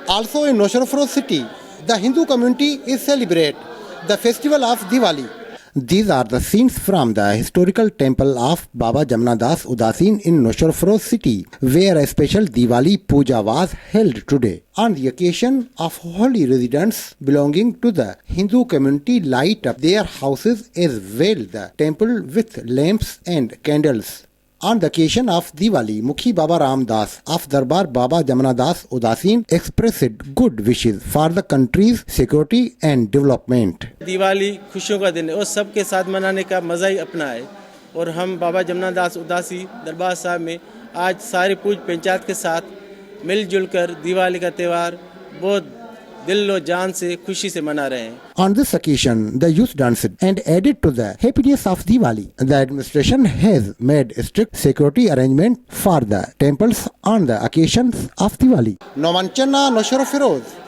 Also in Noshrafroz city, the Hindu community is celebrate the festival of Diwali. These are the scenes from the historical temple of Baba Jamnadas Udasin in Noshrafroz city, where a special Diwali puja was held today. On the occasion of holy residents belonging to the Hindu community light up their houses as well the temple with lamps and candles. On the occasion of Diwali, Mukhi Baba Ramdas of Darbar Baba Jamnadas Udasin expressed good wishes for the country's security and development. Diwali खुशियों का दिन है और सबके साथ मनाने का मज़ा ही अपना है और हम बाबा जमनादास उदासी दरबार साहब में आज सारे पूज पंचायत के साथ मिलजुल कर दिवाली का त्यौहार बहुत दिल और जान से खुशी से मना रहे हैं. On this occasion, the youth danced and added to the happiness of Diwali. The administration has made strict security arrangement for the temples on the occasions of Diwali. Noman Channa, Noshrafroz.